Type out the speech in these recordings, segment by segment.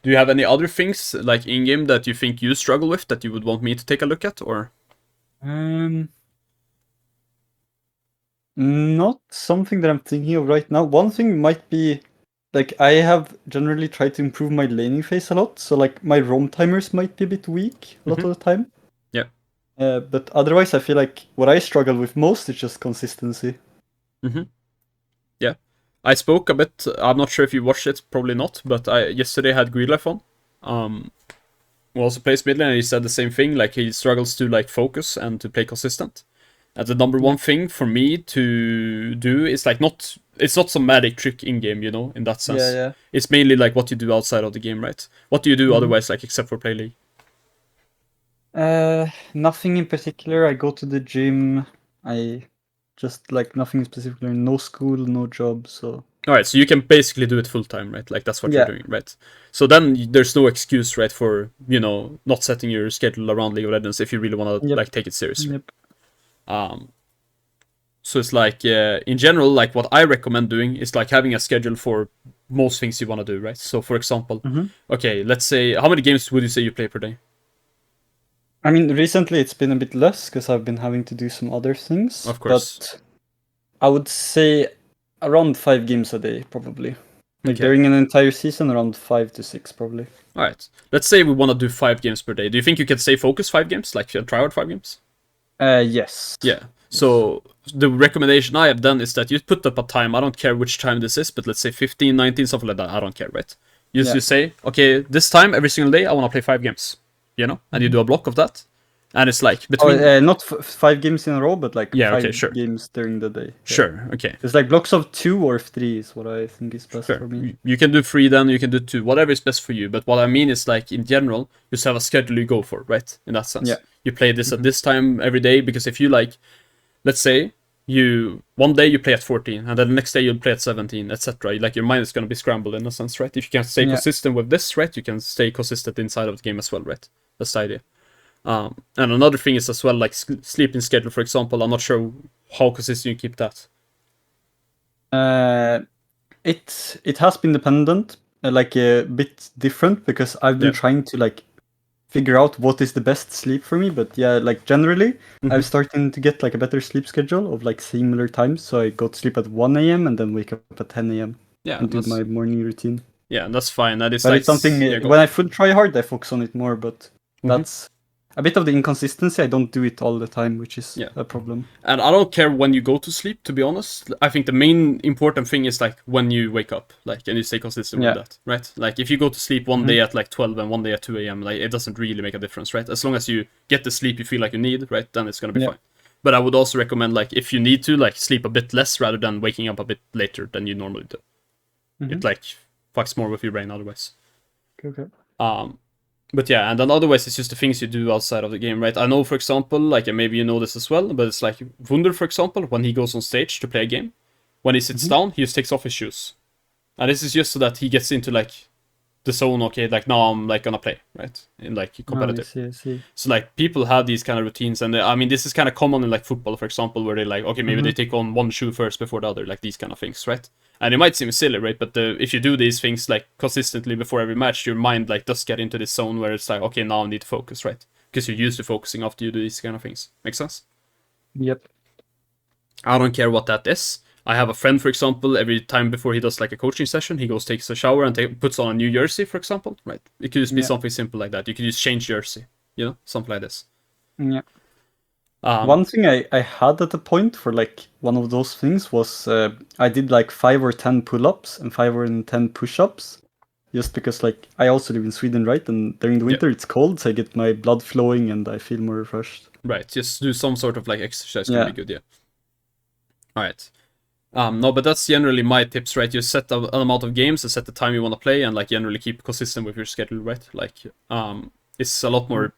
Do you have any other things like in game that you think you struggle with that you would want me to take a look at, or? Not something that I'm thinking of right now. One thing might be, like, I have generally tried to improve my laning phase a lot, so like my roam timers might be a bit weak a lot of the time. Yeah. But otherwise, I feel like what I struggle with most is just consistency. Yeah. I spoke a bit. I'm not sure if you watched it, probably not, but I yesterday had Greenlife on. Who also plays midlane, and he said the same thing. Like he struggles to like focus and to play consistent. And the number one thing for me to do is like not. It's not some magic trick in game, you know, in that sense. Yeah. It's mainly like what you do outside of the game, right? What do you do otherwise, like except for play league? Nothing in particular. I go to the gym. I just like nothing in particular. No school, no job. So Alright, so you can basically do it full time, right? Like that's what you're doing, right? So then there's no excuse, right, for, you know, not setting your schedule around League of Legends if you really want to like take it seriously. So it's like in general, like what I recommend doing is like having a schedule for most things you want to do, right? So for example, okay, let's say how many games would you say you play per day? I mean, recently it's been a bit less because I've been having to do some other things. Of course. But I would say around 5 games a day, probably. Like Okay. during an entire season, around 5 to 6, probably. Alright. Let's say we want to do 5 games per day. Do you think you can stay focused 5 games? Like try out 5 games? Yes. Yeah. So the recommendation I have done is that you put up a time. I don't care which time this is, but let's say 15, 19, something like that. I don't care, right? You say, okay, this time every single day I want to play 5 games, you know, and you do a block of that, and it's like between not 5 games in a row, but like 5 okay, sure. games during the day. Sure, okay. It's like blocks of 2 or 3 is what I think is best for me. You can do 3 then, you can do 2, whatever is best for you. But what I mean is like in general, you just have a schedule you go for, right? In that sense, you play this at this time every day, because if you like, let's say you one day you play at 14 and then the next day you'll play at 17, etc. Like your mind is going to be scrambled in a sense, right? If you can stay consistent with this, right, you can stay consistent inside of the game as well, right? That's the idea. And another thing is as well, like sleeping schedule, for example. I'm not sure how consistent you keep that. It has been dependent, like a bit different, because I've been trying to like figure out what is the best sleep for me. But yeah, like generally, I'm starting to get like a better sleep schedule of like similar times. So I go to sleep at 1 a.m. and then wake up at 10 a.m. and do my morning routine. Yeah, that's fine. That is but like, it's something when I full try hard, I focus on it more. But that's a bit of the inconsistency. I don't do it all the time, which is a problem. And I don't care when you go to sleep, to be honest. I think the main important thing is like when you wake up, like, and you stay consistent with that, right? Like if you go to sleep one day at like 12 and one day at 2 a.m, like it doesn't really make a difference, right? As long as you get the sleep you feel like you need, right, then it's gonna be fine. But I would also recommend, like, if you need to, like, sleep a bit less rather than waking up a bit later than you normally do. It like fucks more with your brain otherwise. Okay. But yeah, and then otherwise it's just the things you do outside of the game, right? I know, for example, like, and maybe you know this as well, but it's like Wunder, for example, when he goes on stage to play a game, when he sits down, he just takes off his shoes. And this is just so that he gets into like the zone, okay, like now I'm like gonna play, right? In like competitive. I see. So like people have these kind of routines, and I mean this is kind of common in like football, for example, where they like, okay, maybe they take on one shoe first before the other, like these kind of things, right? And it might seem silly, right? But if you do these things like consistently before every match, your mind like does get into this zone where it's like, okay, now I need to focus, right? Because you're used to focusing after you do these kind of things. Make sense? Yep. I don't care what that is. I have a friend, for example, every time before he does like a coaching session, he goes, takes a shower and puts on a new jersey, for example, right? It could just be something simple like that. You could just change jersey, you know, something like this. Yeah. One thing I had at the point for like one of those things was I did like 5 or 10 pull-ups and 5 or 10 push-ups, just because like I also live in Sweden, right? And during the winter it's cold, so I get my blood flowing and I feel more refreshed. Right, just do some sort of like exercise can be good, yeah. All right. No, but that's generally my tips, right? You set an amount of games and set the time you want to play, and like generally keep consistent with your schedule, right? Like, it's a lot more,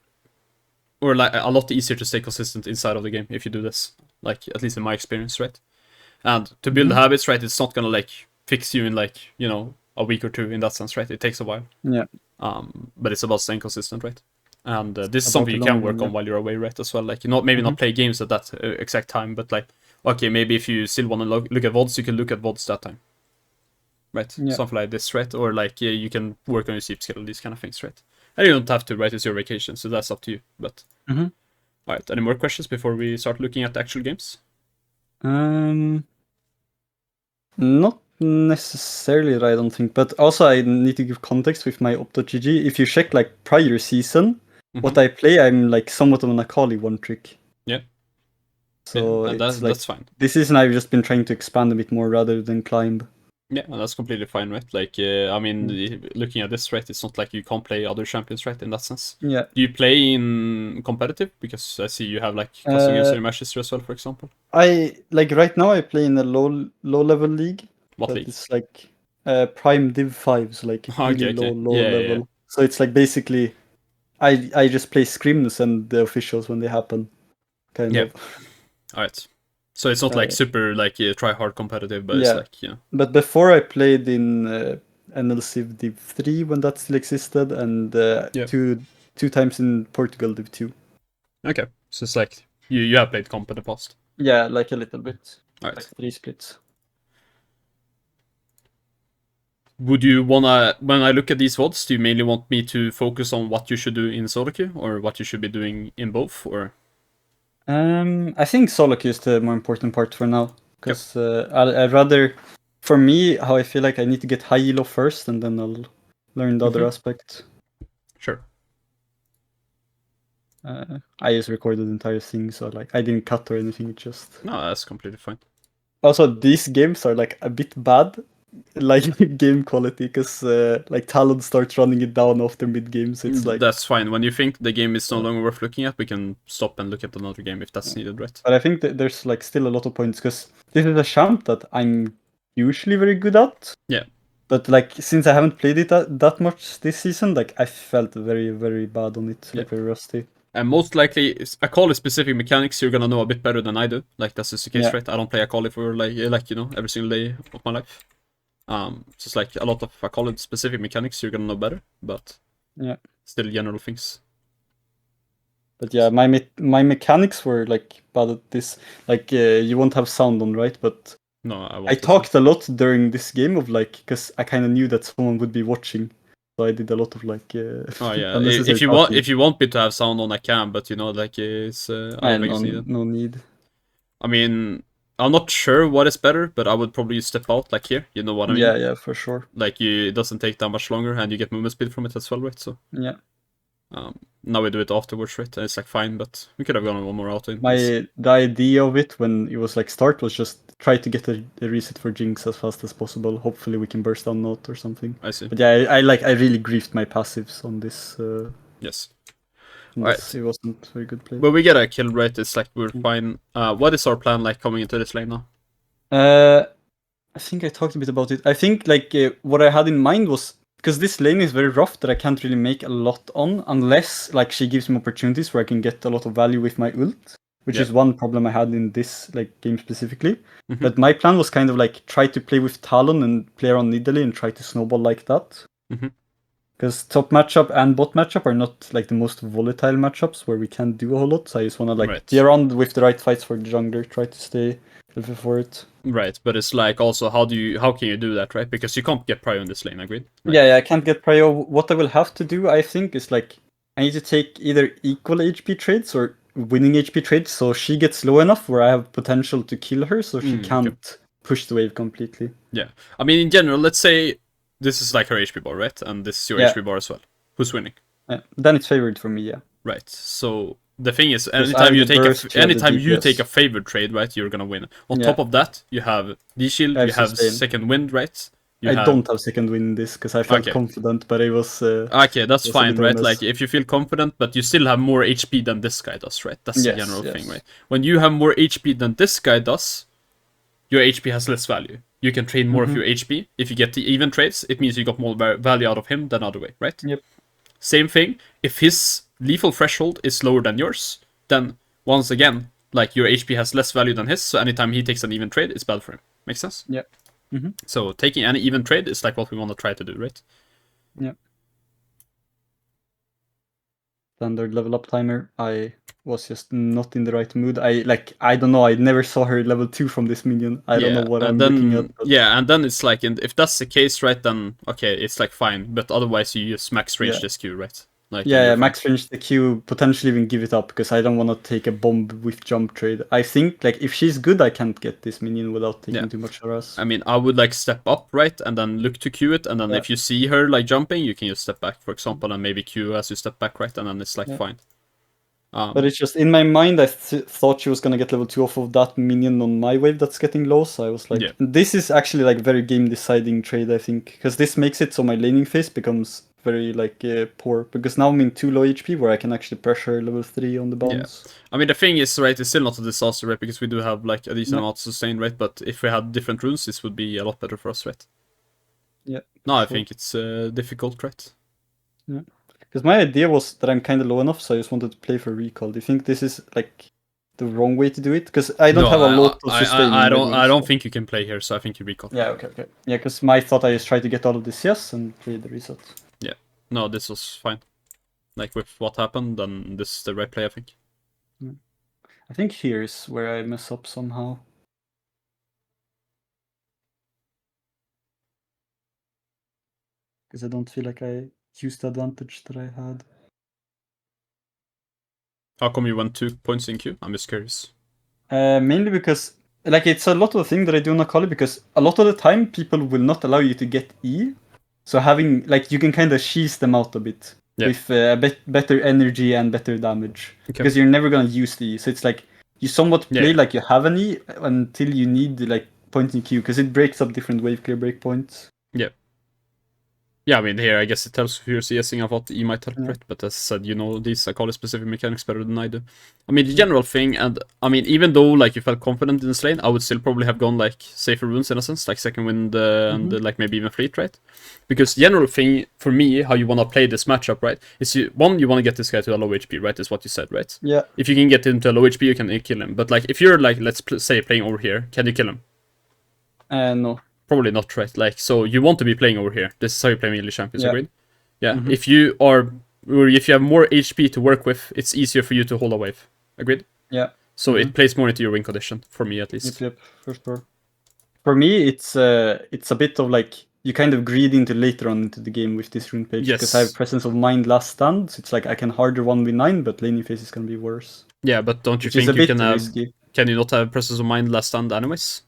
or like a lot easier to stay consistent inside of the game if you do this. Like, at least in my experience, right? And to build habits, right? It's not gonna like fix you in like, you know, a week or two in that sense, right? It takes a while. Yeah. But it's about staying consistent, right? And this is something you can work on while you're away, right? As well, like, you know, maybe not play games at that exact time, but like, okay, maybe if you still want to look at VODs, you can look at VODs that time. right? Something like this, right? Or like you can work on your sleep schedule, these kind of things, right? And you don't have to, right? It's your vacation, so that's up to you. But all right, any more questions before we start looking at the actual games? Not necessarily, I don't think. But also, I need to give context with my Opto.gg. If you check like prior season, what I play, I'm like somewhat of an Akali one trick. Yeah. So yeah, it's that's fine. This season, I've just been trying to expand a bit more rather than climb. Yeah, and that's completely fine, right? Like, I mean, looking at this, right, it's not like you can't play other champions, right, in that sense. Yeah. Do you play in competitive? Because I see you have, like, custom games in your matches as well, for example. Like, right now, I play in a low-level league. What league? It's, like, Prime Div 5, so, like, really low level. Yeah. So it's, like, basically, I just play scrims and the officials when they happen, kind of. Alright. So it's not like super like try hard competitive, but it's like But before I played in NLCiv Div 3 when that still existed, and two times in Portugal Div 2. Okay, so it's like you have played comp in the past. Yeah, like a little bit. Alright. Like 3 splits. Would you wanna, when I look at these VODs, do you mainly want me to focus on what you should do in solo queue or what you should be doing in both, or? I think solo queue is the more important part for now, because I'd rather, for me, how I feel like I need to get high elo first, and then I'll learn the other aspect. Sure. I just recorded the entire thing, so like I didn't cut or anything. It just no, that's completely fine. Also, these games are like a bit bad, like game quality, because like Talon starts running it down after mid game, so it's like that's fine. When you think the game is no longer worth looking at, we can stop and look at another game if that's needed, right? But I think that there's like still a lot of points, because this is a champ that I'm usually very good at. Yeah. But like since I haven't played it that much this season, like I felt very, very bad on it, like very rusty. And most likely, Akali specific mechanics you're gonna know a bit better than I do. Like that's just the case, right? I don't play Akali for like you know every single day of my life. So it's like a lot of Akali specific mechanics you're gonna know better, but still general things. But yeah, my mechanics were like bad at this. Like you won't have sound on, right? But no, I talked a lot during this game of like, because I kind of knew that someone would be watching, so I did a lot of like. Oh yeah, if you want me to have sound on, I can, but you know, like it's I don't think it's needed. No need. I mean, I'm not sure what is better, but I would probably step out like here. You know what I mean? Yeah, for sure. Like it doesn't take that much longer, and you get movement speed from it as well, right? So yeah. Now we do it afterwards, right? And it's like fine, but we could have gone one more auto. The idea of it when it was like start was just try to get a reset for Jinx as fast as possible. Hopefully we can burst down Note or something. I see. But yeah, I really griefed my passives on this. Yes. Right. It wasn't very good play. When we get a kill, right, it's like we're fine. What is our plan like coming into this lane now? I think I talked a bit about it. I think like what I had in mind was, because this lane is very rough that I can't really make a lot on unless like she gives me opportunities where I can get a lot of value with my ult, which is one problem I had in this like game specifically. But my plan was kind of like try to play with Talon and play around Nidalee and try to snowball like that. Because top matchup and bot matchup are not like the most volatile matchups where we can't do a whole lot. So I just want to like be around with the right fights for the jungler, try to stay healthy for it. Right, but it's like also how can you do that, right? Because you can't get prio in this lane, agreed? Like, yeah, I can't get prio. What I will have to do, I think, is like I need to take either equal HP trades or winning HP trades, so she gets low enough where I have potential to kill her, so she can't push the wave completely. Yeah, I mean in general, let's say this is like her HP bar, right? And this is your HP bar as well. Who's winning? Then it's favored for me, yeah. Right. So the thing is, anytime you take a favored trade, right, you're gonna win. On top of that, you have D-Shield, you have second wind, right? I don't have second wind in this because I felt confident, but it was. Okay, that's fine, right? Like if you feel confident, but you still have more HP than this guy does, right? That's the general thing, right? When you have more HP than this guy does, your HP has less value. You can trade more of your HP. If you get the even trades, it means you got more value out of him than other way, right? Yep. Same thing. If his lethal threshold is lower than yours, then once again, like your HP has less value than his, so anytime he takes an even trade, it's bad for him. Makes sense? Yeah. So taking any even trade is like what we want to try to do, right? Yeah. standard level up timer. I was just not in the right mood. I don't know. I never saw her level 2 from this minion. I don't know what I'm looking at. But... Yeah, and then it's like, and if that's the case, right, then okay, it's like fine. But otherwise, you just max range this Q, right? Like max range the Q, potentially even give it up because I don't want to take a bomb with jump trade. I think like if she's good, I can't get this minion without taking too much harass. I mean, I would like step up, right, and then look to Q it, and then if you see her like jumping, you can just step back, for example, and maybe Q as you step back, right, and then it's like fine. But it's just in my mind, I thought she was gonna get level 2 off of that minion on my wave that's getting low. So I was like, this is actually like very game deciding trade, I think, because this makes it so my laning phase becomes very like poor, because now I'm in 2 low HP where I can actually pressure level 3 on the bounce. I mean, the thing is, right, it's still not a disaster, right, because we do have like a decent amount of sustain, right, but if we had different runes, this would be a lot better for us, right? Yeah. No, I think it's difficult, right? Yeah. Because my idea was that I'm kind of low enough, so I just wanted to play for recall. Do you think this is like the wrong way to do it? Because I don't have a lot of sustain. I don't think you can play here, so I think you recall. Yeah, okay. Yeah, because my thought I just try to get all of this and play the reset. Yeah. No, this was fine. Like with what happened, then this is the right play, I think. I think here's where I mess up somehow. Because I don't feel like I used the advantage that I had. How come you went 2 points in Q? I'm just curious. Mainly because like it's a lot of the thing that I do on Akali, because a lot of the time people will not allow you to get E. So having like you can kind of cheese them out a bit with a better energy and better damage, because you're never gonna use the E. So it's like you somewhat play like you have an E until you need like point in Q, because it breaks up different wave clear breakpoints. Yeah, I mean, here, I guess it tells if you're CSing, I thought E might help, right? But as I said, you know these Akali-specific mechanics better than I do. I mean, the general thing, and I mean, even though, like, you felt confident in this lane, I would still probably have gone, like, safer runes in a sense, like second wind and, like, maybe even fleet, right? Because the general thing, for me, how you want to play this matchup, right, is you want to get this guy to a low HP, right, is what you said, right? Yeah. If you can get him to a low HP, you can kill him. But, like, if you're, like, let's say playing over here, can you kill him? No. Probably not, right? Like, so you want to be playing over here. This is how you play melee champions, agreed? Yeah. If you are, or if you have more HP to work with, it's easier for you to hold a wave. Agreed? Yeah. So it plays more into your win condition, for me at least. Yep, for sure. For me, it's a bit of like, you kind of greed into later on into the game with this rune page. Because I have Presence of Mind last stand, so it's like I can harder 1v9, but laning phase is going to be worse. Yeah, but don't you think you can have... Can you not have Presence of Mind last stand anyways?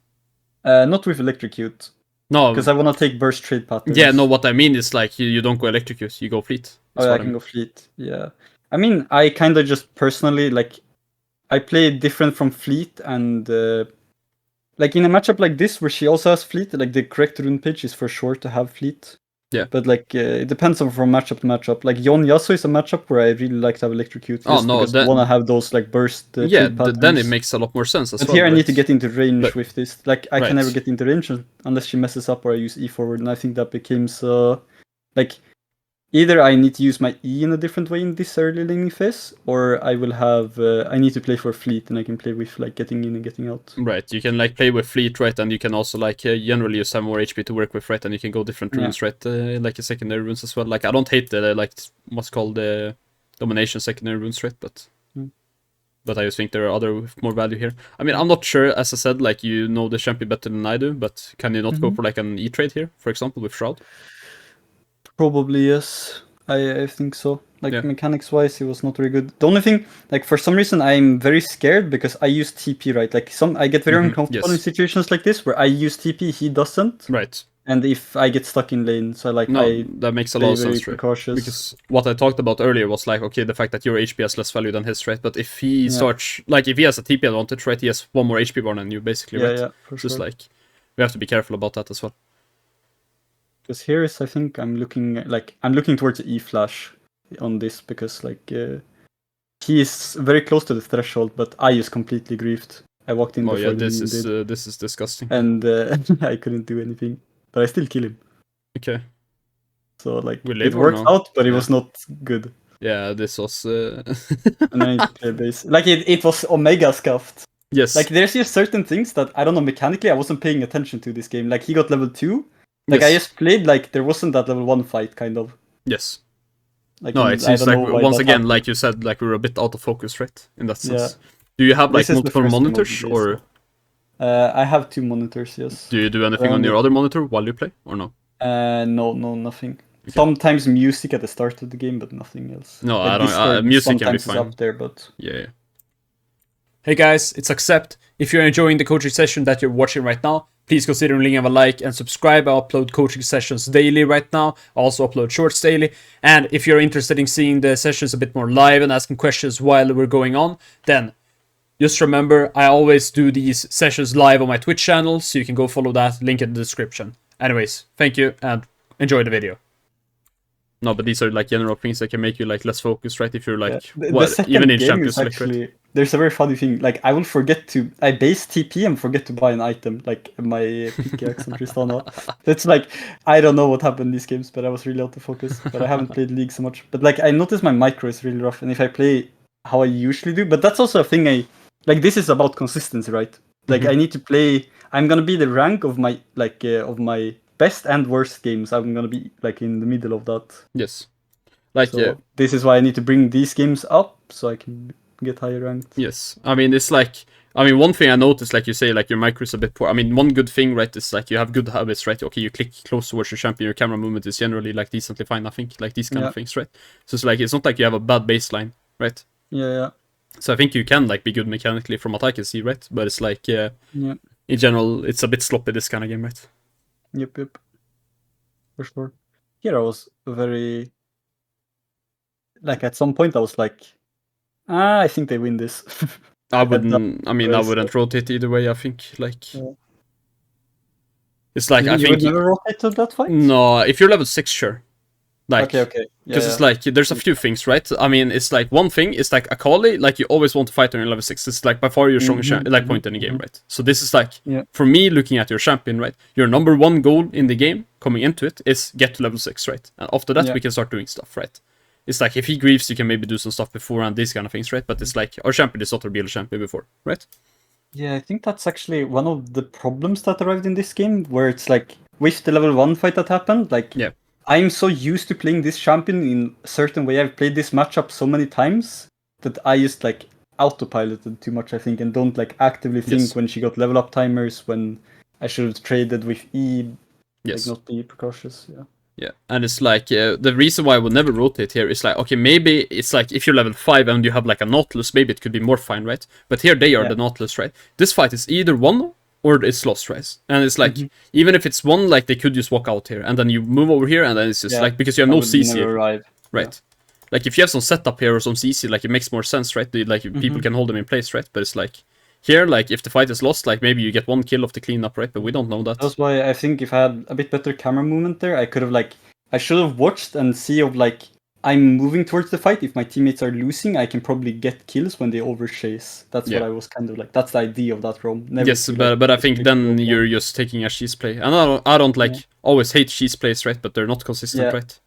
Not with Electrocute. No. Because I want to take burst trade patterns. Yeah, no, what I mean is like, you don't go Electrocute, you go Fleet. Oh, yeah, I can go Fleet, yeah. I mean, I kind of just personally, like, I play different from Fleet, and like in a matchup like this where she also has Fleet, like the correct rune page is for sure to have Fleet. Yeah. But like it depends on from matchup to matchup. Like Yon Yasuo is a matchup where I really like to have Electrocute. Oh no, because I want to have those like burst. Then it makes a lot more sense as well. But here I need to get into range with this. Like I can never get into range unless she messes up or I use E forward, and I think that becomes like either I need to use my E in a different way in this early laning phase, or I will have I need to play for Fleet, and I can play with like getting in and getting out. Right, you can like play with Fleet, right, and you can also like generally just have more HP to work with, right, and you can go different runes, right, like a secondary runes as well. Like I don't hate the like what's called the domination secondary runes, right, but I just think there are other with more value here. I mean, I'm not sure, as I said, like you know the champion better than I do, but can you not go for like an E trade here, for example, with Shroud? Probably yes. I think so. Like mechanics wise, it was not very good. The only thing, like for some reason, I'm very scared because I use TP, right? Like I get very uncomfortable in situations like this where I use TP, he doesn't. Right. And if I get stuck in lane, so like that makes a lot of sense, right? Because what I talked about earlier was like, okay, the fact that your HP has less value than his, right? But if he starts, like if he has a TP advantage, right, he has one more HP bar than you, basically, right? Yeah, for sure. Just like we have to be careful about that as well. Because here is, I think I'm looking towards the E flash on this, because like he is very close to the threshold, but I is completely griefed. I walked in before this is disgusting, and I couldn't do anything, but I still kill him. Okay. So like it worked out, but it was not good. Yeah, this was. And I need to play base. Like it was Omega scuffed. Yes. Like there's just certain things that I don't know mechanically I wasn't paying attention to this game. Like he got level 2. Like I just played like there wasn't that level 1 fight kind of. Yes. Like, No, it I seems don't like know why once that again, happened. like you said, like we were a bit out of focus, right? In that sense. Yeah. Do you have like This is the multiple first game of the monitors, day, or so- I have 2 monitors, yes. do you do anything on your other monitor while you play, or no? No, nothing. Okay. Sometimes music at the start of the game, but nothing else. No, like I don't. Discord Music can be sometimes is fine. up there, but Yeah. Hey guys, it's Aqsept. If you're enjoying the coaching session that you're watching right now, please consider leaving a like and subscribe. I upload coaching sessions daily right now. I also upload shorts daily. And if you're interested in seeing the sessions a bit more live and asking questions while we're going on, then just remember, I always do these sessions live on my Twitch channel, so you can go follow that, link in the description. Anyways, thank you and enjoy the video. No, but these are like general things that can make you like less focused, right? If you're like, the second even in game Champions is League, actually right? there's a very funny thing. Like I will forget to I base TP and forget to buy an item, like my pickaxe on Tristana. It's like I don't know what happened in these games, but I was really out of focus. But I haven't played League so much. But like I noticed my micro is really rough, and if I play how I usually do, but that's also a thing I like. This is about consistency, right? Like I need to play. I'm gonna be the rank of my of my best and worst games. I'm gonna be like in the middle of that. Yes. Like, so this is why I need to bring these games up so I can get higher ranked. Yes, I mean it's like, I mean one thing I noticed, like you say, like your micro is a bit poor. I mean one good thing, right, is like you have good habits, right? Okay, you click close towards your champion, your camera movement is generally like decently fine. I think like these kind of things, right? So it's like it's not like you have a bad baseline, right? Yeah. So I think you can like be good mechanically from what I can see, right? But it's like in general, it's a bit sloppy this kind of game, right? Yep. For sure. Here I was very like at some point I was like, I think they win this. I wouldn't. I mean, I wouldn't rotate either way. I think like it's like I think you would never rotate to that fight. No, if you're level 6, sure. Like, okay. Because it's like there's a few things, right? I mean, it's like one thing is like Akali, like you always want to fight on your level 6. It's like by far your strongest like point in the game, right? So this is like for me looking at your champion, right? Your number one goal in the game coming into it is get to level 6, right? And after that we can start doing stuff, right? It's like if he grieves, you can maybe do some stuff before and these kind of things, right? But it's like our champion is not a real champion before, right? Yeah, I think that's actually one of the problems that arrived in this game, where it's like with the level 1 fight that happened, like I'm so used to playing this champion in a certain way. I've played this matchup so many times that I just like autopiloted too much, I think, and don't like actively think when she got level up timers, when I should have traded with E, like not be precautious. Yeah, and it's like the reason why I would never rotate here is like, okay, maybe it's like if you're level 5 and you have like a Nautilus, maybe it could be more fine, right? But here they are the Nautilus, right? This fight is either won or it's lost, right? And it's like, even if it's won, like they could just walk out here and then you move over here and then it's just like, because you have no CC here, right? Like if you have some setup here or some CC, like it makes more sense, right? Like people can hold them in place, right? But it's like, here, like, if the fight is lost, like, maybe you get one kill off the cleanup, right? But we don't know that. That's why I think if I had a bit better camera movement there, I could have, like, I should have watched and see of, like, I'm moving towards the fight. If my teammates are losing, I can probably get kills when they overchase. That's what I was kind of like, that's the idea of that ROM. Yes, but I think then you're just taking a cheese play. And I don't like, always hate cheese plays, right? But they're not consistent, right?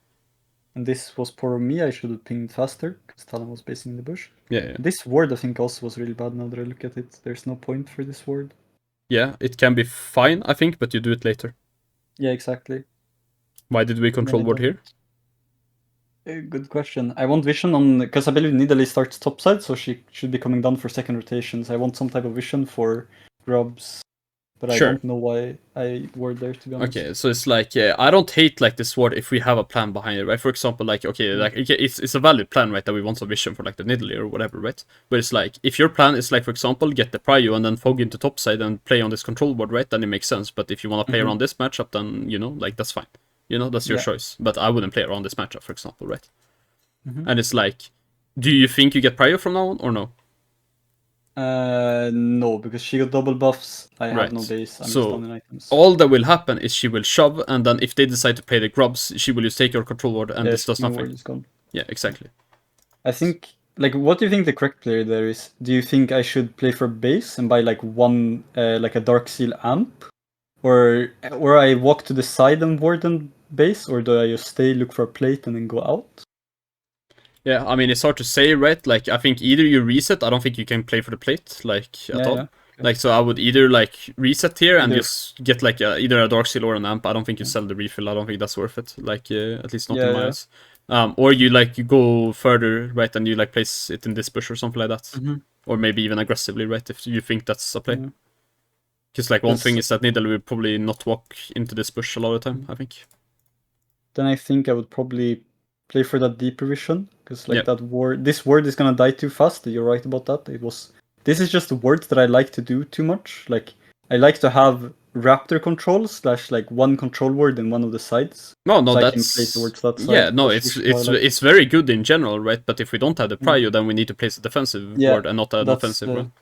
And this was poor of me. I should have pinged faster because Talon was basing in the bush. Yeah. This ward, I think, also was really bad now that I look at it. There's no point for this ward. Yeah, it can be fine, I think, but you do it later. Yeah, exactly. Why did we control ward here? Good question. I want vision on, because I believe Nidalee starts topside, so she should be coming down for second rotations. I want some type of vision for grubs. But I don't know why I were there, to be honest. Okay, so it's like, I don't hate like this ward if we have a plan behind it, right? For example, like, okay, like it's a valid plan, right? That we want some vision for like the Nidalee or whatever, right? But it's like, if your plan is like, for example, get the prio and then fog into topside and play on this control board, right? Then it makes sense. But if you want to play around this matchup, then, you know, like, that's fine. You know, that's your choice. But I wouldn't play around this matchup, for example, right? And it's like, do you think you get prio from now on or no? No, because she got double buffs. I have no base. I'm just on items. All that will happen is she will shove, and then if they decide to play the grubs, she will just take your control ward, and this does nothing. Yeah, exactly. I think, like, what do you think the correct player there is? Do you think I should play for base and buy like one, like a Dark Seal amp, or I walk to the side and warden base, or do I just stay, look for a plate, and then go out? Yeah, I mean, it's hard to say, right? Like, I think either you reset, I don't think you can play for the plate, like, at all. Like, so I would either, like, reset here and just get, like, either a Dark Seal or an amp. I don't think you sell the refill. I don't think that's worth it. Like, at least not in my eyes. Or you go further, right, and you place it in this bush or something like that. Mm-hmm. Or maybe even aggressively, right, if you think that's a play. Yeah. Because one thing is that Nidalee will probably not walk into this bush a lot of the time, I think. Then I think I would probably play for that deeper vision, because that ward, this ward is gonna die too fast. You're right about that. This is just a word that I like to do too much. I like to have raptor control / one control word in one of the sides. No, so that's... I can play towards that side. Yeah, no, it's very good in general, right? But if we don't have the prio, then we need to place a defensive word and not an offensive one.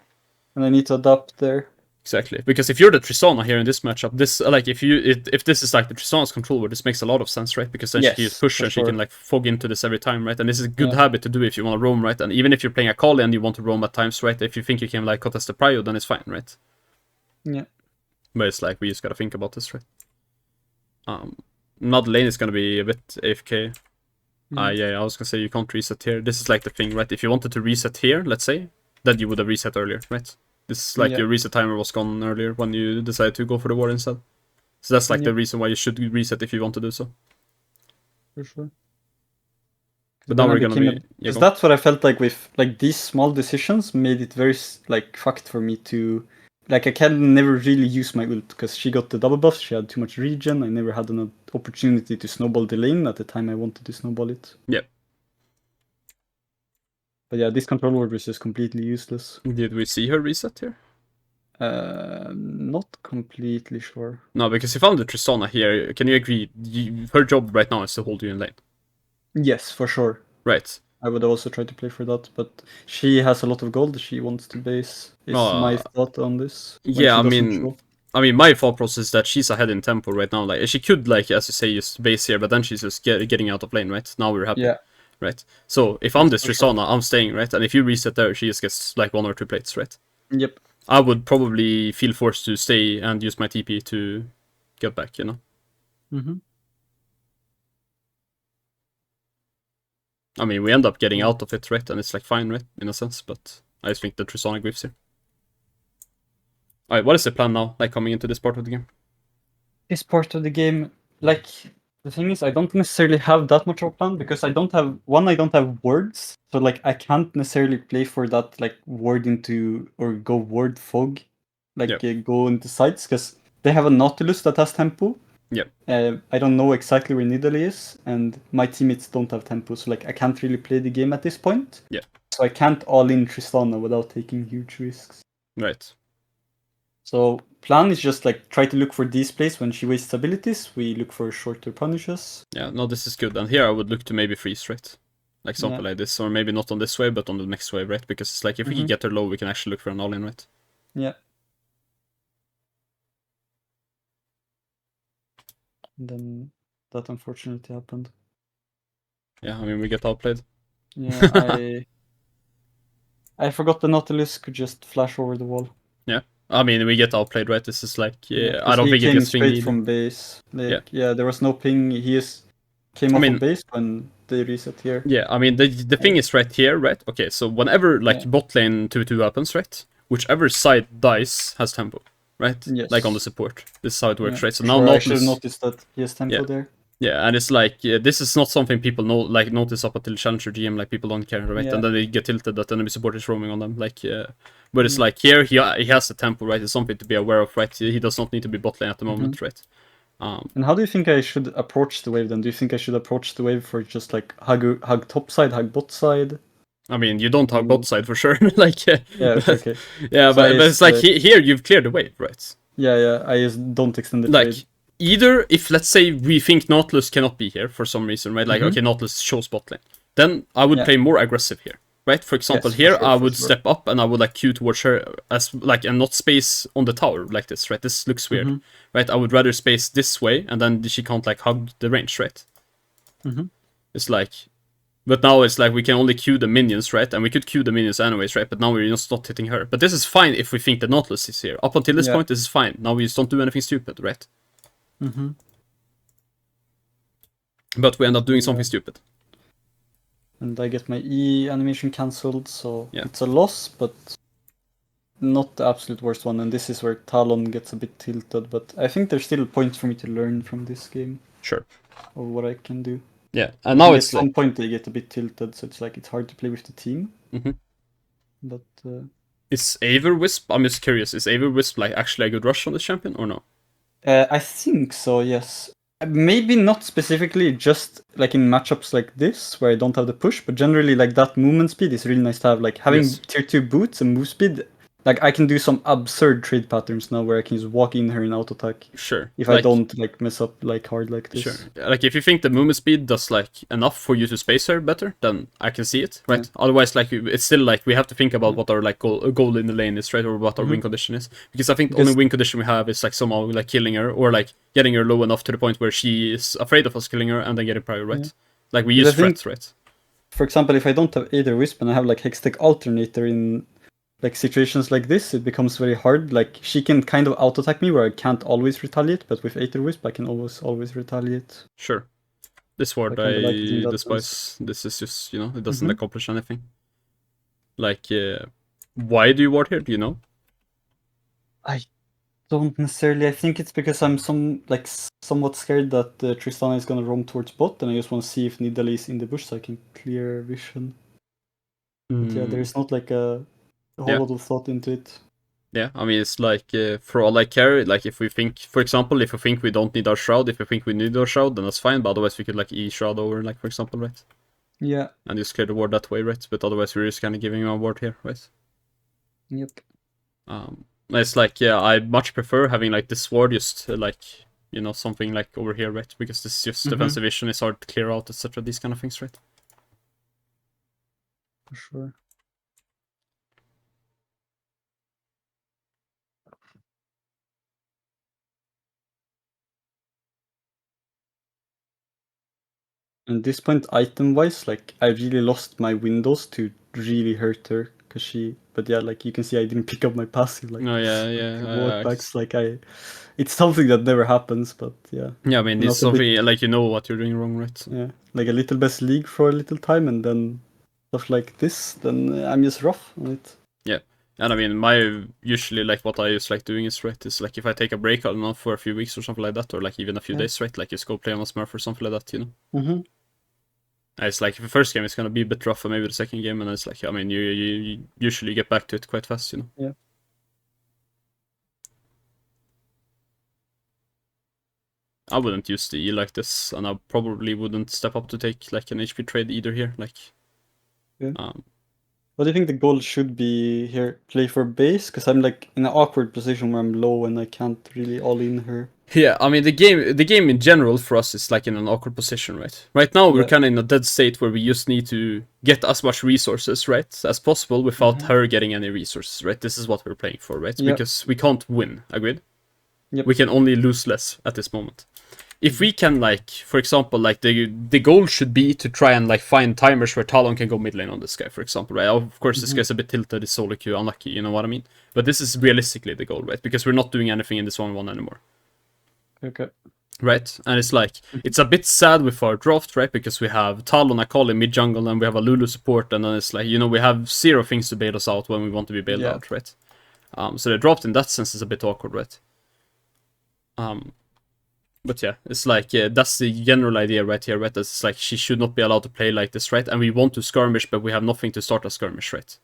And I need to adapt there. Exactly, because if you're the Tristana here in this matchup, this if this is the Tristana's control word, this makes a lot of sense, right? Because then she can use push and she can fog into this every time, right? And this is a good habit to do if you want to roam, right? And even if you're playing Akali and you want to roam at times, right? If you think you can contest the prio, then it's fine, right? Yeah. But it's we just gotta think about this, right? Midlane is gonna be a bit AFK. Yeah, I was gonna say you can't reset here. This is the thing, right? If you wanted to reset here, let's say, then you would have reset earlier, right? This is your reset timer was gone earlier when you decided to go for the war instead. So that's the reason why you should reset if you want to do so. For sure. But now we're gonna be... Because that's what I felt with these small decisions made it very fucked for me to... I can never really use my ult because she got the double buff, she had too much regen, I never had an opportunity to snowball the lane at the time I wanted to snowball it. Yep. But yeah, this control word was just completely useless. Did we see her reset here? Not completely sure. No, because if I'm the Tristana here, can you agree? Her job right now is to hold you in lane. Yes, for sure. Right. I would also try to play for that, but she has a lot of gold she wants to base. Is my thought on this. Yeah, I mean, my thought process is that she's ahead in tempo right now. She could, as you say, just base here, but then she's just getting out of lane, right? Now we're happy. Yeah. Right. So if I'm this Tristana, I'm staying, right? And if you reset there, she just gets 1 or 2 plates, right? Yep. I would probably feel forced to stay and use my TP to get back, you know? Mm-hmm. I mean, we end up getting out of it, right? And it's fine, right? In a sense, but I just think the Tristana griefs here. Alright, what is the plan now, coming into this part of the game? This part of the game, the thing is, I don't necessarily have that much of a plan because I don't have words. So I can't necessarily play for that word into or go word fog, go into sites because they have a Nautilus that has tempo. Yep. I don't know exactly where Nidalee is, and my teammates don't have tempo, so I can't really play the game at this point. Yeah. So I can't all in Tristana without taking huge risks. Right. So plan is just try to look for these plays when she wastes abilities. We look for shorter punishes. Yeah, no, this is good. And here I would look to maybe freeze, right? Something like this, or maybe not on this wave, but on the next wave, right? Because it's if we can get her low, we can actually look for an all-in, right? Yeah. And then that unfortunately happened. Yeah, I mean, we get outplayed. Yeah, I forgot the Nautilus could just flash over the wall. Yeah. I mean, we get outplayed, right? This is I don't think it gets straight from base. Yeah, there was no ping. He came off of base when they reset here. Yeah, I mean, the thing is right here, right? Okay, so whenever bot lane 2-2 happens, right? Whichever side dies has tempo, right? Yes. On the support. This is how it works, right? So now Nautilus... I should have noticed that he has tempo there. Yeah, and it's this is not something people know, notice up until Challenger GM, people don't care, right? And then they get tilted that enemy support is roaming on them, but it's here, he has the tempo, right? It's something to be aware of, right? He does not need to be bot lane at the moment, right? And how do you think I should approach the wave then? Do you think I should approach the wave for just hug top side, hug bot side? I mean, you don't hug bot side for sure, Yeah, okay. Yeah, so but it's here you've cleared the wave, right? Yeah, I just don't extend the trade. Either if, let's say, we think Nautilus cannot be here for some reason, right? Okay, Nautilus shows bot lane. Then I would play more aggressive here, right? For example, here I would step up and I would Q towards her as and not space on the tower like this, right? This looks weird, right? I would rather space this way and then she can't hug the range, right? It's but now it's we can only Q the minions, right? And we could Q the minions anyways, right? But now we're just not hitting her. But this is fine if we think the Nautilus is here. Up until this point, this is fine. Now we just don't do anything stupid, right? But we end up doing something stupid. And I get my E animation cancelled, so it's a loss, but not the absolute worst one. And this is where Talon gets a bit tilted, but I think there's still points for me to learn from this game. Sure. Of what I can do. Yeah, and now at it's some like point they get a bit tilted, so it's like it's hard to play with the team. But is Averwisp? I'm just curious. Is Averwisp like actually a good rush on this champion or no? I think so. Yes. Maybe not specifically just like in matchups like this where I don't have the push, but generally like that movement speed is really nice to have. Like having tier 2 boots and move speed, like I can do some absurd trade patterns now where I can just walk in here and auto attack. Sure. If I don't like mess up like hard like this. Sure. Like if you think the movement speed does like enough for you to space her better, then I can see it, right? Yeah. Otherwise, like it's still like we have to think about what our like goal in the lane is, right, or what our win condition is. Because I think the only win condition we have is like somehow like killing her or like getting her low enough to the point where she is afraid of us killing her and then getting prior, right? Yeah. Like we use threats, right? For example, if I don't have either Wisp and I have like Hextech Alternator in like situations like this, it becomes very hard. Like she can kind of auto attack me where I can't always retaliate, but with Aether Wisp I can always retaliate. Sure. This ward I despise. This is just, you know, it doesn't accomplish anything. Like, why do you ward here? Do you know? I don't necessarily. I think it's because I'm somewhat scared that Tristana is gonna roam towards bot, and I just want to see if Nidalee is in the bush so I can clear vision. But yeah, there's not like a whole lot of thought into it. Yeah, I mean, it's like, for all I care, like, if we think, for example, if we think we don't need our Shroud, if we think we need our Shroud, then that's fine, but otherwise we could, like, E-Shroud over, like, for example, right? Yeah. And just clear the ward that way, right? But otherwise we're just kind of giving him a ward here, right? Yep. It's like, yeah, I much prefer having, like, this ward just, like, you know, something, like, over here, right? Because this is just defensive vision, it's hard to clear out, etc., these kind of things, right? For sure. At this point, item-wise, like, I really lost my windows to really hurt her, cause she... But yeah, like, you can see I didn't pick up my passive, like... Oh, yeah. Ward backs, like, It's something that never happens, but yeah. Yeah, I mean, it's something, like, you know what you're doing wrong, right? Yeah, like a little best league for a little time, and then stuff like this, then I'm just rough on it. Yeah. And I mean, usually, like, what I just like doing is, right, is like if I take a break, I don't know, for a few weeks or something like that, or like even a few days, right, like just go play on a Smurf or something like that, you know? It's like, the first game it's gonna be a bit rough, and maybe the second game, and it's like, I mean, you usually get back to it quite fast, you know? Yeah. I wouldn't use the E like this, and I probably wouldn't step up to take, like, an HP trade either here, like... Yeah. What do you think the goal should be here? Play for base? Because I'm like in an awkward position where I'm low and I can't really all in her. Yeah, I mean, the game in general for us is like in an awkward position, right? Right now we're kind of in a dead state where we just need to get as much resources, right, as possible without her getting any resources, right? This is what we're playing for, right? Because we can't win, agreed? We can only lose less at this moment. If we can, like, for example, like, the goal should be to try and, like, find timers where Talon can go mid lane on this guy, for example, right? Of course, this guy's a bit tilted, it's solo queue, unlucky, you know what I mean? But this is realistically the goal, right? Because we're not doing anything in this 1-1 anymore. Okay. Right? And it's like, it's a bit sad with our draft, right? Because we have Talon, Akali mid jungle, and we have a Lulu support, and then it's like, you know, we have zero things to bail us out when we want to be bailed out, right? So the draft in that sense is a bit awkward, right? But yeah, it's like, that's the general idea right here, right? It's like, she should not be allowed to play like this, right? And we want to skirmish, but we have nothing to start a skirmish, right?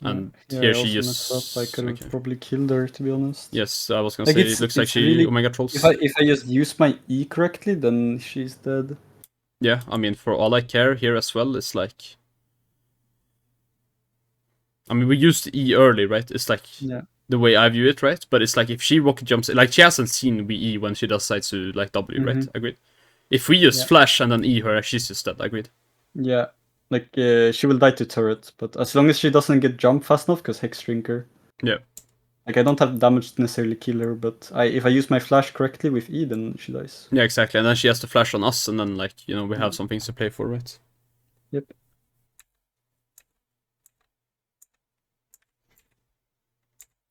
And here she just... I could have probably killed her, to be honest. Yes, I was gonna say, it looks like she really... Omega trolls. If I just use my E correctly, then she's dead. Yeah, I mean, for all I care here as well, it's like... I mean, we used E early, right? It's like... the way I view it, right? But it's like, if she rocket jumps, like, she hasn't seen we E when she does decide to, like, W, right? Agreed. If we just flash and then E her, she's just dead, agreed. Yeah, like, she will die to turret, but as long as she doesn't get jump fast enough, because Hex Drinker. Yeah. Like, I don't have damage to necessarily kill her, but if I use my flash correctly with E, then she dies. Yeah, exactly, and then she has to flash on us, and then, like, you know, we have some things to play for, right? Yep.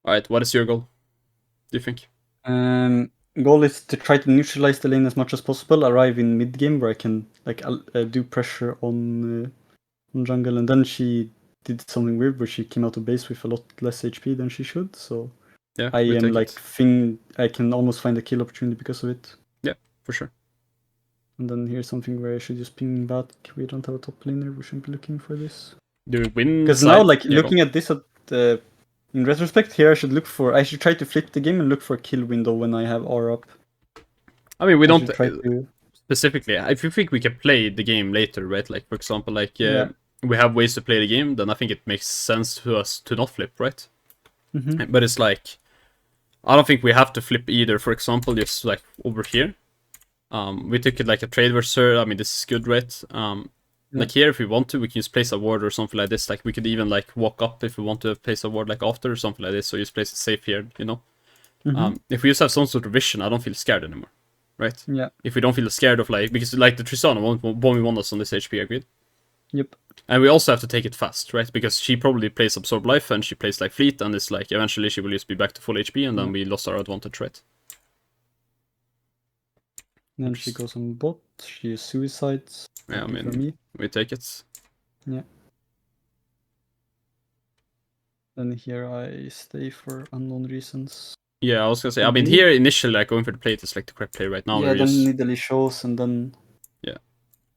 Alright, what is your goal, do you think? Goal is to try to neutralize the lane as much as possible, arrive in mid game where I can, like, do pressure on jungle, and then she did something weird where she came out of base with a lot less HP than she should, so yeah, I am like I can almost find a kill opportunity because of it. Yeah, for sure. And then here's something where I should just ping back. We don't have a top laner. We shouldn't be looking for this. Do we win? Because now, like, looking at this in retrospect, here I should try to flip the game and look for a kill window when I have R up. I mean, we don't try to... specifically. If you think we can play the game later, right? Like, for example, like we have ways to play the game, then I think it makes sense to us to not flip, right? Mm-hmm. But it's like, I don't think we have to flip either. For example, just like over here, we took it like a trade versus her. I mean, this is good, right? Like here, if we want to, we can just place a ward or something like this. Like we could even like walk up if we want to place a ward like after or something like this. So just place it safe here, you know. If we just have some sort of vision, I don't feel scared anymore, right? Yeah. If we don't feel scared of like, because like the Tristana won't us on this HP, agreed? Yep. And we also have to take it fast, right? Because she probably plays Absorb Life and she plays like Fleet, and it's like eventually she will just be back to full HP, and then we lost our advantage, right? Then she goes on bot. She suicides. Yeah, I mean, we take it. Yeah. Then here I stay for unknown reasons. Yeah, I was gonna say. I mean, here initially, like going for the plate is like the correct play right now. Yeah, then Nidalee shows, and then. Yeah,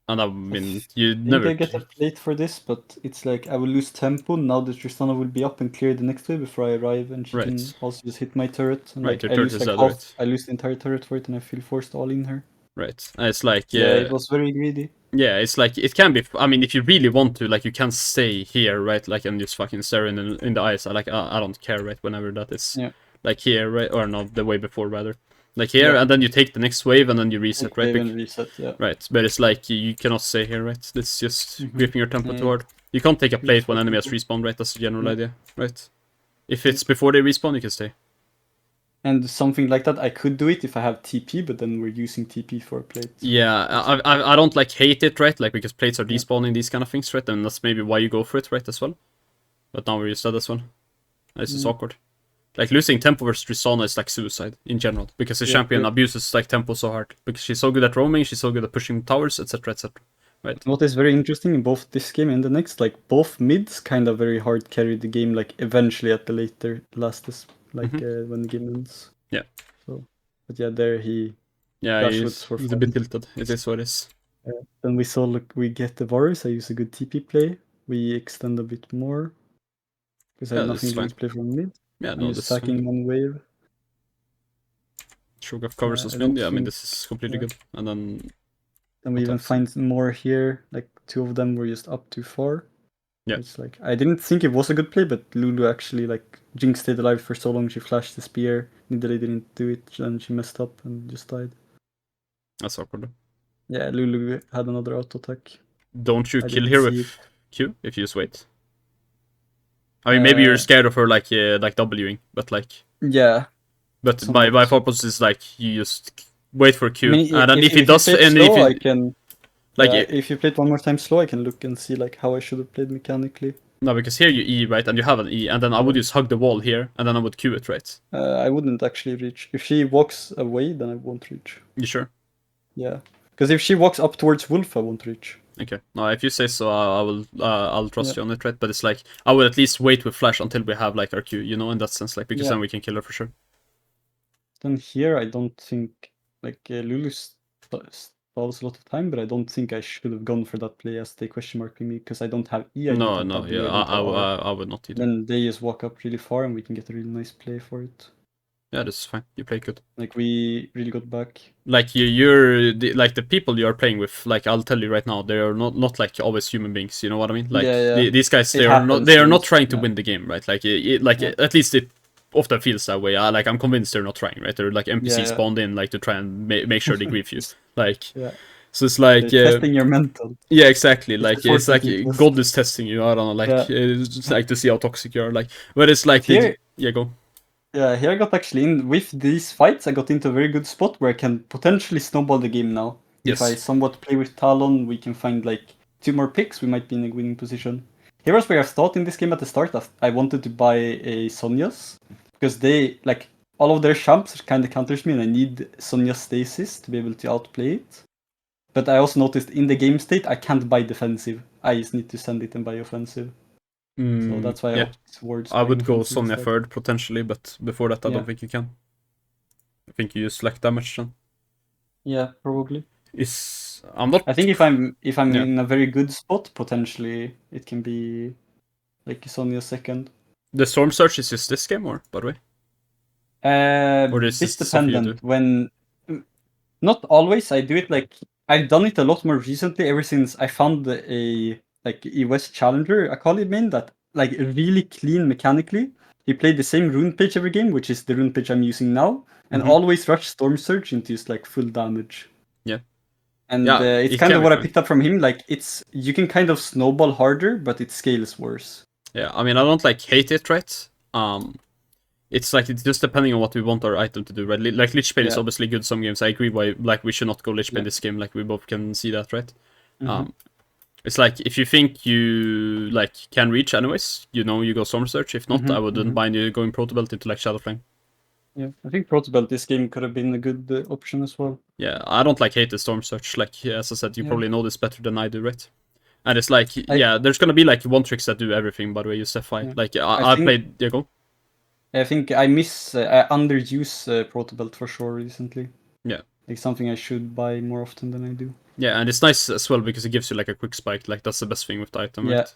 and I mean, you I get a plate for this, but it's like I will lose tempo now that Tristana will be up and clear the next wave before I arrive, and she can also just hit my turret. And right, like, your turret is dead, right? I lose the entire turret for it, and I feel forced all in her. Right, and it's like it was very greedy. Yeah, it's like it can be. I mean, if you really want to, like, you can stay here, right? Like, and just fucking stare in the eyes. I don't care, right? Whenever that is, like here, right? Or no, the way before rather. Like here, and then you take the next wave, and then you reset, right? Right, but it's like you cannot stay here, right? It's just gripping your tempo too hard. You can't take a plate when enemy has respawn, right? That's the general idea, right? If it's before they respawn, you can stay. And something like that, I could do it if I have TP, but then we're using TP for a plate. Yeah, I don't like hate it, right? Like, because plates are despawning these kind of things, right? And that's maybe why you go for it, right, as well. But now we're used to this one. This is awkward. Like, losing tempo versus Tristana is like suicide in general, because the champion abuses like tempo so hard. Because she's so good at roaming, she's so good at pushing towers, etc, etc. Right. What is very interesting in both this game and the next, like, both mids kind of very hard carry the game, like, eventually at the lastest. Like when the game ends. Yeah. So, but yeah, there he. Yeah, he's a bit tilted. It is what it is. Then we saw, look, we get the Varus. I use a good TP play. We extend a bit more because I have nothing to play from mid. Yeah, I'm just attacking one wave. Shogun covers us mid. Yeah, I mean this is completely good. And then. Then we even find more here. Like 2 of them were just up too far. Yeah. It's like I didn't think it was a good play, but Lulu actually, like, Jinx stayed alive for so long. She flashed the spear. Nidalee didn't do it, and she messed up and just died. That's awkward. Yeah, Lulu had another auto attack. Don't you kill here with Q if you just wait? I mean, maybe you're scared of her, like Wing, but like. Yeah. But my purpose is like you just wait for Q, I mean, and then if he does, and slow, I can. Like, if you play it one more time slow, I can look and see like how I should have played mechanically. No, because here you E, right, and you have an E, and then I would just hug the wall here, and then I would Q it, right? I wouldn't actually reach. If she walks away, then I won't reach. You sure? Yeah, because if she walks up towards Wolf, I won't reach. Okay. No, if you say so, I'll trust you on it, right? But it's like I would at least wait with flash until we have like our Q, you know, in that sense, like because then we can kill her for sure. Then here, I don't think like Lulu stalls a lot of time, but I don't think I should have gone for that play as they question marking me because I don't have E. I would not either. Then they just walk up really far and we can get a really nice play for it. Yeah, this is fine. You play good. Like we really got back. Like you're like the people you are playing with. Like I'll tell you right now, they are not like always human beings. You know what I mean? Like these guys, they are not trying to win the game, right? Like at least it often feels that way. Like I'm convinced they're not trying, right? They're like NPCs spawned in like to try and make sure they grief you. Like so it's like testing your mental. Yeah, exactly. Like it's like God is testing you. I don't know. Like it's like to see how toxic you are. Like but it's like go. Yeah, here I got actually in with these fights. I got into a very good spot where I can potentially snowball the game now. Yes. If I somewhat play with Talon, we can find like 2 more picks. We might be in a winning position. Here was where I thought in this game at the start that I wanted to buy a Sonya's because they like all of their champs kind of counters me, and I need Sonya's stasis to be able to outplay it. But I also noticed in the game state I can't buy defensive. I just need to send it and buy offensive. So that's why I would go Sonya third potentially, but before that I don't think you can. I think you use like damage then. Yeah, probably. I'm not. I think if I'm Yeah. in a very good spot, potentially it can be like Sonya second. The Storm Surge is just this game, or by the way? Or is Bit this stuff you do? dependent. When not always, I do it like I've done it a lot more recently. Ever since I found a like EOS challenger Akali main that like really clean mechanically. He played the same rune page every game, which is the rune page I'm using now, and always rush Storm Surge into his like full damage. Yeah. And Yeah, it's it kind can of be what I fine. picked up from him. Like you can kind of snowball harder, but it scales worse. Yeah, I mean, I don't like hate it, right? It's like it's just depending on what we want our item to do, right? Like Lich Bane is obviously good some games. I agree why like we should not go Lich Bane this game. Like we both can see that, right? It's like if you think you like can reach anyways, you know, you go Storm Search. If not, I wouldn't mind you going Protobelt into like Shadow Flame. Yeah, I think Protobelt this game could have been a good option as well. Yeah, I don't like hate the Storm Search. Like as I said, you probably know this better than I do, right? And it's like there's gonna be like one tricks that do everything. By the way, you Sapphire. Like I played. Yeah, go. I think I underuse Protobelt for sure recently. Yeah. Like something I should buy more often than I do. Yeah, and it's nice as well because it gives you like a quick spike. Like that's the best thing with the item, Yeah. right?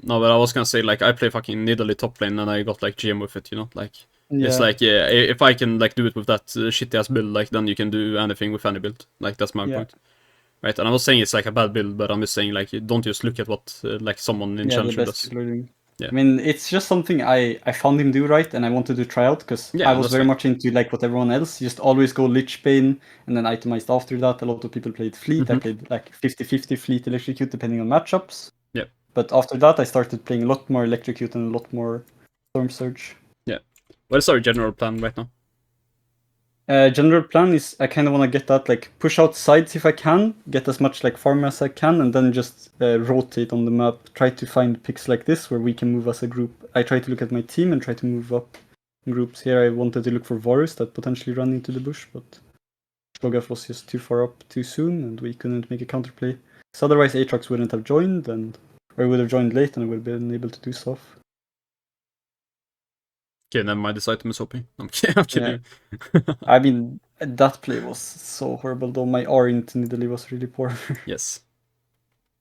No, but I was gonna say like I play fucking Nidalee top lane and I got like GM with it, you know? Like it's like if I can like do it with that shitty ass build, like then you can do anything with any build. Like that's my point. Right, and I'm not saying it's like a bad build, but I'm just saying like don't just look at what like someone in Challenger does. Yeah. I mean, it's just something I found him do right, and I wanted to try out because I was very much into like what everyone else. Just always go Lich Bane, and then itemized after that. A lot of people played Fleet. I played like 50-50 Fleet Electrocute depending on matchups. Yeah. But after that, I started playing a lot more Electrocute and a lot more Storm Surge. Yeah. What is our general plan right now? General plan is I kind of want to get that, like, push out sides if I can, get as much, like, farm as I can, and then just rotate on the map, try to find picks like this where we can move as a group. I try to look at my team and try to move up in groups. Here I wanted to look for Varus that potentially ran into the bush, but Shoggoth was just too far up too soon, and we couldn't make a counterplay. So otherwise Aatrox wouldn't have joined, or he would have joined late and I would have been able to do stuff. Okay, never mind, this item is OP. I'm kidding. Yeah. I mean, that play was so horrible though. My R into Nidalee was really poor. Yes.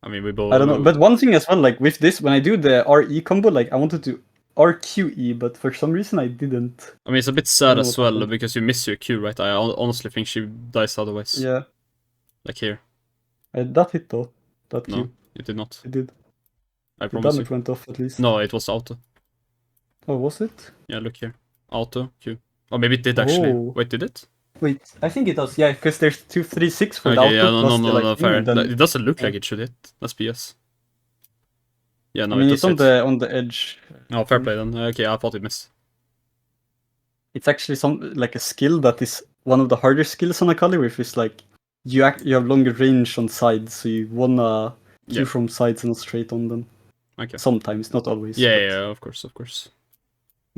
I mean, we both... I don't know, but one thing as well, like with this, when I do the RE combo, like I wanted to RQE, but for some reason I didn't. I mean, it's a bit sad as well, because you miss your Q, right? I honestly think she dies otherwise. Yeah. Like here. That hit though. That Q. No, it did not. It did. I The promise damage went off at least. No, it was auto. Oh, was it? Yeah, look here. Auto, Q. Oh, maybe it did actually. Wait, did it? Wait, I think it does, yeah, because there's 236 for the okay, auto. Yeah, no, fair. It doesn't look like it should hit. That's BS. Yeah, no, I mean, it's on the edge. Oh, fair play then. Okay, I thought it missed. It's actually like a skill that is one of the harder skills on Akali, which is like you have longer range on sides, so you wanna Q from sides and not straight on them. Okay. Sometimes, not always. Yeah, of course.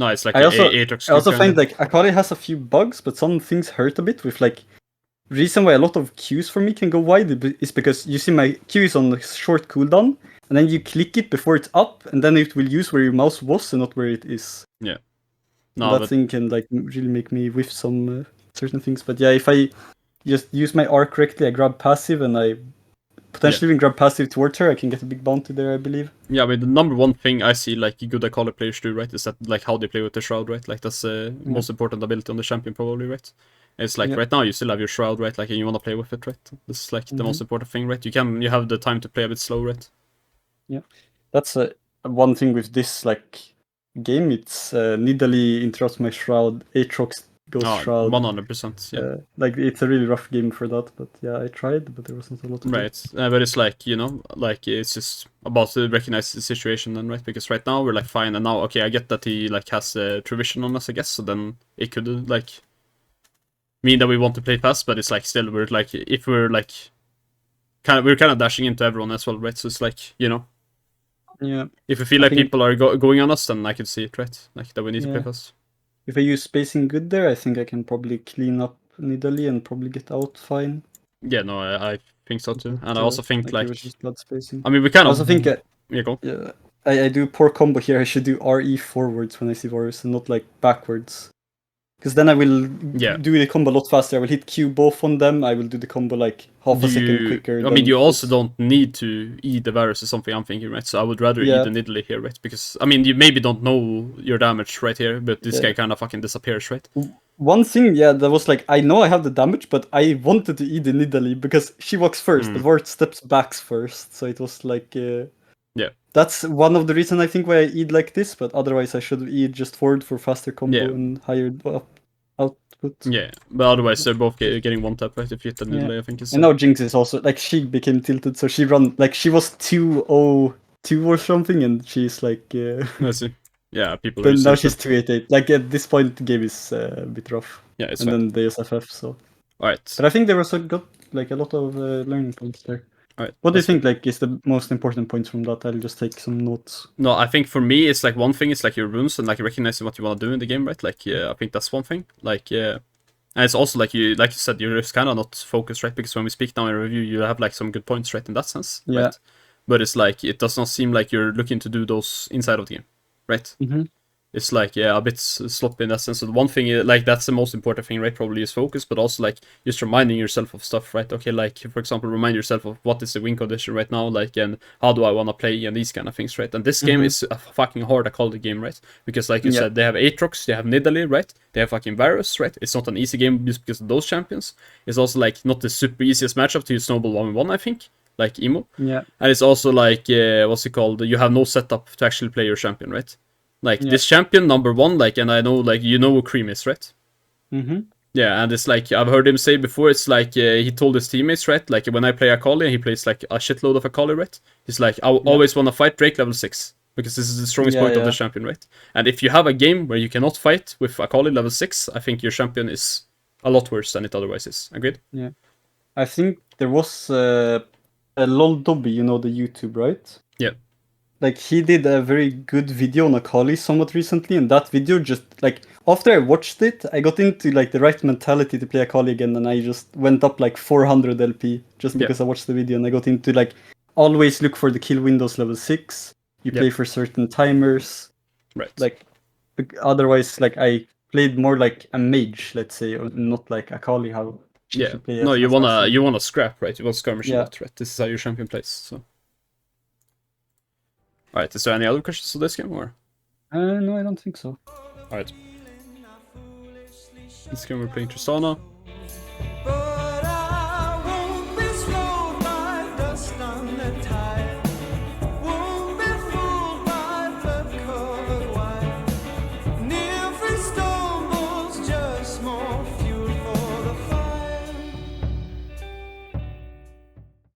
No, it's like I also find like Akali has a few bugs, but some things hurt a bit with like reason why a lot of Qs for me can go wide is because you see my Q is on a short cooldown, and then you click it before it's up, and then it will use where your mouse was and not where it is. Yeah. No, that thing can like really make me whiff some certain things. But yeah, if I just use my R correctly, I grab passive and I potentially even grab passive towards her, I can get a big bounty there, I believe. Yeah, I mean, the number one thing I see like good Akali players do, right, is that like how they play with the Shroud, right? Like that's the most important ability on the champion probably, right? It's like right now you still have your Shroud, right? Like and you want to play with it, right? This is like the most important thing, right? You have the time to play a bit slow, right? Yeah, that's one thing with this like game. It's Nidalee interrupts my Shroud, Aatrox goes Shroud. 100%, yeah. Like it's a really rough game for that, but yeah, I tried, but there wasn't a lot of right. But it's like, you know, like it's just about to recognize the situation then, right? Because right now we're like fine, and now okay, I get that he like has a Trivision on us, I guess, so then it could like mean that we want to play fast, but it's like still we're like if we're like kind of dashing into everyone as well, right? So it's like, you know. Yeah. If we feel like people are going on us, then I can see it, right? Like that we need to play fast. If I use spacing good there, I think I can probably clean up Nidalee and probably get out fine. Yeah, no, I think so too. And I also think like just blood spacing. I mean, we kind of also think go. Yeah, I do poor combo here. I should do RE forwards when I see Varus and not like backwards. Because then I will Yeah. do the combo a lot faster. I will hit Q both on them. I will do the combo like half a second quicker. I mean, you also don't need to eat the virus or something, I'm thinking, right? So I would rather eat the Nidalee here, right? Because, I mean, you maybe don't know your damage right here, but this guy kind of fucking disappears, right? One thing, that was like, I know I have the damage, but I wanted to eat the Nidalee because she walks first. The ward steps back first. So it was like... yeah. That's one of the reasons I think why I eat like this, but otherwise I should eat just forward for faster combo and higher output. Yeah, but otherwise they're both getting one tap, right? If you hit the Nidalee, I think is. And now Jinx is also like she became tilted, so she run like she was 202 or something, and she's like. I see. Yeah, people. Then now she's 288. Like at this point, the game is a bit rough. Yeah, it's and fine. then the SFF. So. All right. But I think there was got like a lot of learning points there. All right. What do you think like is the most important points from that? I'll just take some notes. No, I think for me it's like one thing is like your runes and like recognizing what you want to do in the game, right? Like I think that's one thing. Like and it's also like you said, you're just kind of not focused, right? Because when we speak now in review, you have like some good points, right? In that sense, right? But it's like it does not seem like you're looking to do those inside of the game, right? It's like a bit sloppy in that sense. So the one thing, like that's the most important thing, right? Probably is focus, but also like just reminding yourself of stuff, right? Okay, like for example, remind yourself of what is the win condition right now, like, and how do I want to play, and these kind of things, right? And this game is a fucking hard Akali game, right? Because like you said, they have Aatrox, they have Nidalee, right? They have fucking Varus, right? It's not an easy game just because of those champions. It's also like not the super easiest matchup to use Snowball 1v1, I think. Like emo. Yeah. And it's also like what's it called? You have no setup to actually play your champion, right? Like this champion number one, like, and I know like you know who Cream is, right? Yeah, and it's like I've heard him say before. It's like he told his teammates, right? Like when I play Akali, he plays like a shitload of Akali, right? He's like I always want to fight Drake level 6 because this is the strongest point of the champion, right? And if you have a game where you cannot fight with Akali level 6, I think your champion is a lot worse than it otherwise is. Agreed? Yeah, I think there was a LOL Dobby, you know the YouTube, right? Yeah. Like he did a very good video on Akali somewhat recently, and that video just like after I watched it, I got into like the right mentality to play Akali again, and I just went up like 400 LP just because I watched the video, and I got into like always look for the kill windows level 6. You play for certain timers, right? Like otherwise, like I played more like a mage, let's say, or not like Akali. How play no, you wanna scrap, right? You want skirmish a lot, right? This is how your champion plays, so. Alright, is there any other questions for this game, or? No, I don't think so. Alright. This game we're playing Tristana.